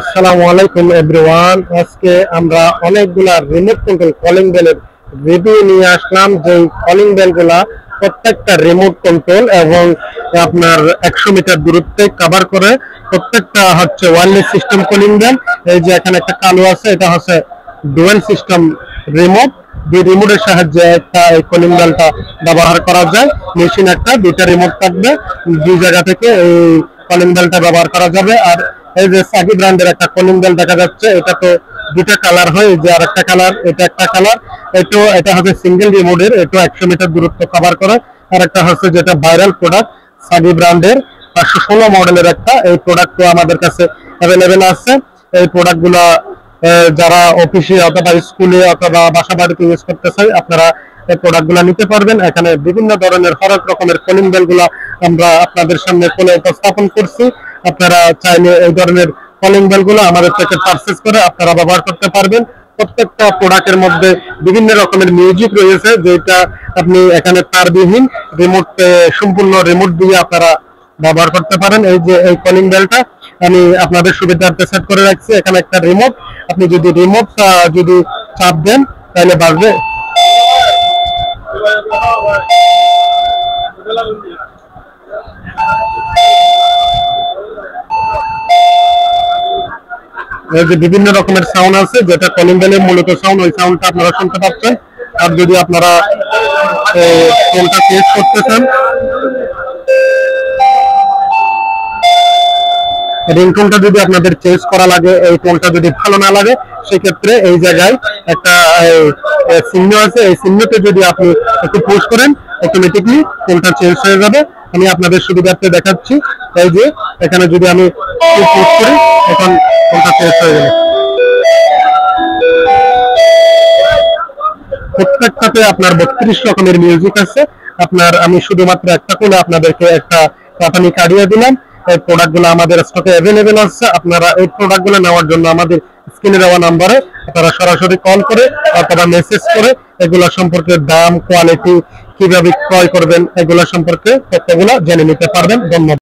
আসসালামু আলাইকুম এভরিওয়ান। আজকে আমরা অনেকগুলা রিমোট কন্ট্রোল কলিং বেলের রিভিউ নিয়ে আসলাম। যে কলিং বেলগুলা প্রত্যেকটা রিমোট কন্ট্রোল এবং আপনার 100 মিটার দূরত্বে কভার করে। প্রত্যেকটা হচ্ছে ওয়্যারলেস সিস্টেম কলিং বেল। এই যে এখানে একটা কালো আছে, এটা হচ্ছে ডুয়াল সিস্টেম রিমোট। এই রিমোটের সাহায্যে একটা এই কলিং বেলটা ব্যবহার করা যায়। মেশিন একটা, দুইটা রিমোট থাকবে, দুই জায়গা থেকে এই কলিং বেলটা ব্যবহার করা যাবে। আর এই যে সাগি ব্র্যান্ডের একটা কলিং বেল দেখা যাচ্ছে, এটা তো দুটা কালার হয়, যে আর একটা কালার, এটা একটা কালার। এটা হচ্ছে সিঙ্গেল রিমোটের, এটা 100 মিটার দূরত্ব কভার করে। আর একটা হচ্ছে যেটা ভাইরাল প্রোডাক্ট সাগি ব্র্যান্ডের 516 মডেলের একটা, এই প্রোডাক্ট তো আমাদের কাছে অ্যাভেলেবেল আছে। এই প্রোডাক্টগুলা যারা অফিসে অথবা স্কুলে অথবা বাসা বাড়িতে ইউজ করতে চাই, আপনারা এই প্রোডাক্টগুলো নিতে পারবেন। এখানে বিভিন্ন ধরনের হরেক রকমের কলিং বেলগুলা আমরা আপনাদের সামনে খুলে উপস্থাপন করছি। আপনারা চাইলে এই ধরনের কলিং বেলগুলো আমাদের থেকে পারচেজ করে আপনারা ব্যবহার করতে পারবেন। প্রত্যেকটা প্রোডাক্টের মধ্যে বিভিন্ন রকমের মিউজিক রয়েছে, যেটা আপনি এখানে তারবিহীন রিমোট, সম্পূর্ণ রিমোট দিয়ে আপনারা ব্যবহার করতে পারেন। এই যে এই কলিং বেলটা আমি আপনাদের সুবিধার্থে সেট করে রাখছি। এখানে একটা রিমোট, আপনি যদি রিমোট যদি চাপ দেন তাহলে বাজবে। এই যে বিভিন্ন রকমের সাউন্ড আছে, যেটা কলিং বেলের মূলত সাউন্ড, ওই সাউন্ডটা আপনারা শুনতে পাচ্ছেন। আর যদি আপনারা টোনটা চেঞ্জ করতে চান, রিংটোনটা যদি আপনাদের চেঞ্জ করা লাগে, এই টোনটা যদি ভালো না লাগে, সেক্ষেত্রে এই জায়গায় একটা চিহ্ন আছে, এই চিহ্নতে যদি আপনি একটু পুশ করেন, অটোমেটিকলি টোনটা চেঞ্জ হয়ে যাবে। আমি আপনাদের সুবিধার্থে দেখাচ্ছি। এই যে এখানে যদি আমি পুশ করি, এখন টোনটা চেঞ্জ হয়ে যাবে। প্রত্যেকটাতে আপনার 32 রকমের মিউজিক আছে। আমি শুধুমাত্র একটা করে আপনাদেরকে একটা কাটানি কাটিয়ে দিলাম। এই প্রোডাক্টগুলো আমাদের স্টকে অ্যাভেলেবেল আছে। আপনারা এই প্রোডাক্টগুলো নেওয়ার জন্য আমাদের স্ক্রিনে দেওয়া নাম্বারে আপনারা সরাসরি কল করে অথবা মেসেজ করে এগুলা সম্পর্কে দাম, কোয়ালিটি, কিভাবে ক্রয় করবেন, এগুলা সম্পর্কে তথ্যগুলো জেনে নিতে পারবেন। ধন্যবাদ।